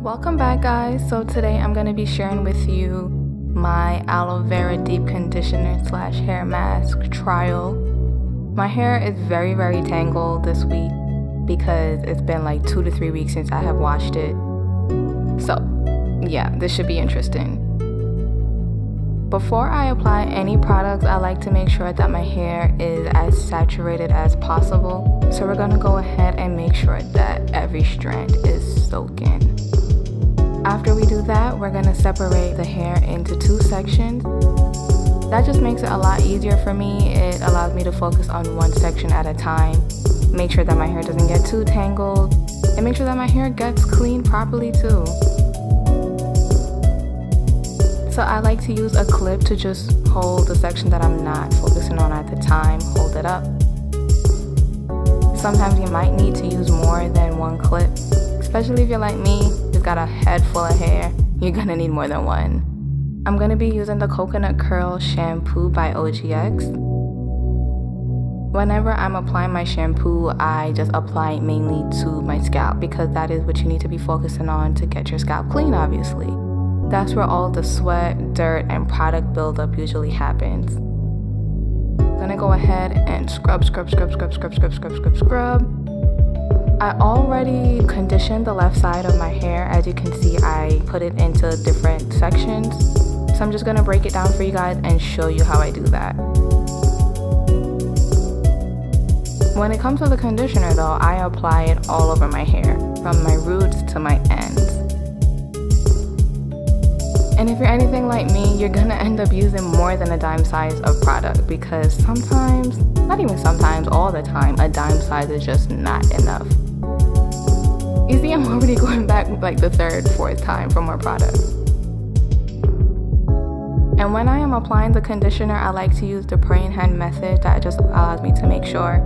Welcome back, guys. So today I'm going to be sharing with you my Aloe Vera deep conditioner / hair mask trial. My hair is very tangled this week because it's been like 2 to 3 weeks since I have washed it. So yeah, this should be interesting. Before I apply any products, I like to make sure that my hair is as saturated as possible. So we're gonna go ahead and make sure that every strand is soaking. After we do that, we're gonna separate the hair into 2 sections. That just makes it a lot easier for me. It allows me to focus on one section at a time, make sure that my hair doesn't get too tangled, and make sure that my hair gets cleaned properly too. So I like to use a clip to just hold the section that I'm not focusing on at the time, hold it up. Sometimes you might need to use more than one clip, especially if you're like me, you've got a head full of hair, you're gonna need more than one. I'm gonna be using the Coconut Curl Shampoo by OGX. Whenever I'm applying my shampoo, I just apply it mainly to my scalp because that is what you need to be focusing on to get your scalp clean, obviously. That's where all the sweat, dirt, and product buildup usually happens. I'm gonna go ahead and scrub. I already conditioned the left side of my hair. As you can see, I put it into different sections. So I'm just gonna break it down for you guys and show you how I do that. When it comes to the conditioner though, I apply it all over my hair, from my roots to my ends. And if you're anything like me, you're gonna end up using more than a dime size of product because sometimes, not even sometimes, all the time, a dime size is just not enough. You see, I'm already going back like the 3rd, 4th time for more product. And when I am applying the conditioner, I like to use the praying hand method. That just allows me to make sure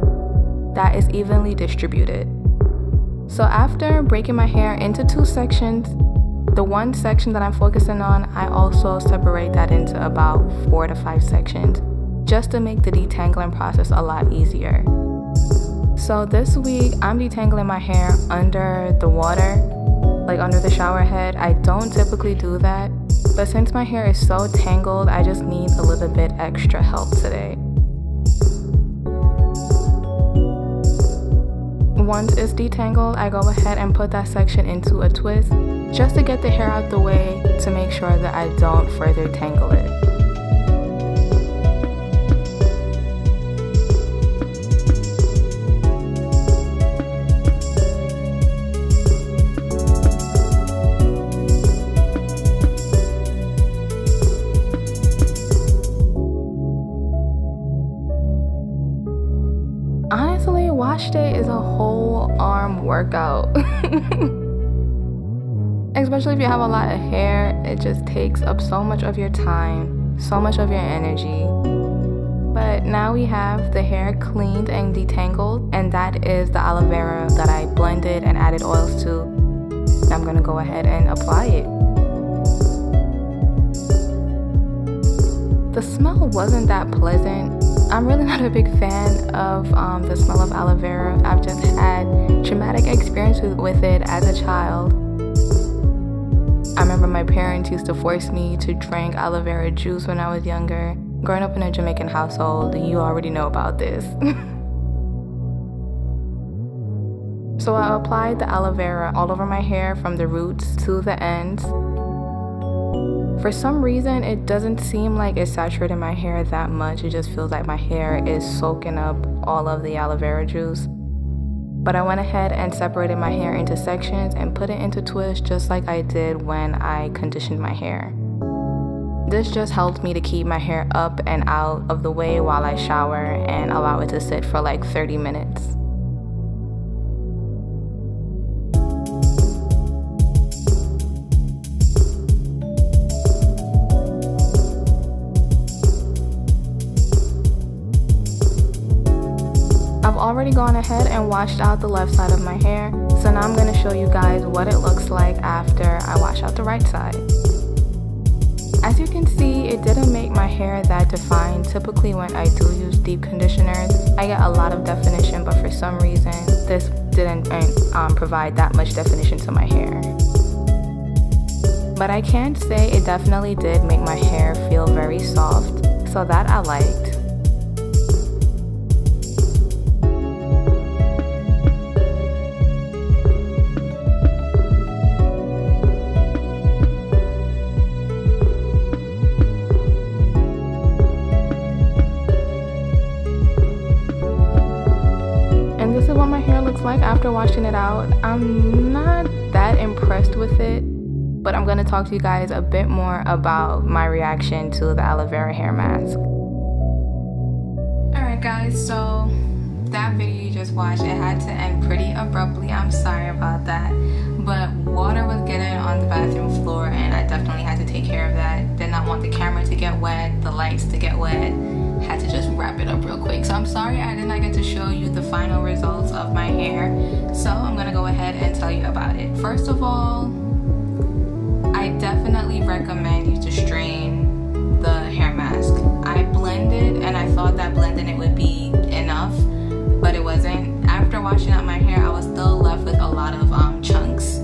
that it's evenly distributed. So after breaking my hair into 2 sections, the one section that I'm focusing on, I also separate that into about 4 to 5 sections just to make the detangling process a lot easier. So this week, I'm detangling my hair under the water, like under the shower head. I don't typically do that, but since my hair is so tangled, I just need a little bit extra help today. Once it's detangled, I go ahead and put that section into a twist just to get the hair out the way to make sure that I don't further tangle it. Honestly, wash day is a whole arm workout. Especially if you have a lot of hair, it just takes up so much of your time, so much of your energy. But now we have the hair cleaned and detangled, and that is the aloe vera that I blended and added oils to. I'm gonna go ahead and apply it. The smell wasn't that pleasant. I'm really not a big fan of the smell of aloe vera. I've just had traumatic experiences with it as a child. I remember my parents used to force me to drink aloe vera juice when I was younger. Growing up in a Jamaican household, you already know about this. So I applied the aloe vera all over my hair from the roots to the ends. For some reason, it doesn't seem like it's saturating my hair that much. It just feels like my hair is soaking up all of the aloe vera juice. But I went ahead and separated my hair into sections and put it into twists just like I did when I conditioned my hair. This just helps me to keep my hair up and out of the way while I shower and allow it to sit for like 30 minutes. I've already gone ahead and washed out the left side of my hair, so now I'm going to show you guys what it looks like after I wash out the right side. As you can see, it didn't make my hair that defined. Typically when I do use deep conditioners, I get a lot of definition, but for some reason, this didn't provide that much definition to my hair. but I can say it definitely did make my hair feel very soft, so that I liked. This is what my hair looks like after washing it out. I'm not that impressed with it, but I'm going to talk to you guys a bit more about my reaction to the aloe vera hair mask. Alright guys, so that video you just watched, it had to end pretty abruptly. I'm sorry about that, but water was getting on the bathroom floor and I definitely had to take care of that. Did not want the camera to get wet, the lights to get wet. Had to just wrap it up real quick. So I'm sorry I did not get to show you the final results of my hair. So I'm gonna go ahead and tell you about it. First of all, I definitely recommend you to strain the hair mask. I blended and I thought that blending it would be enough, but it wasn't. After washing out my hair, I was still left with a lot of chunks.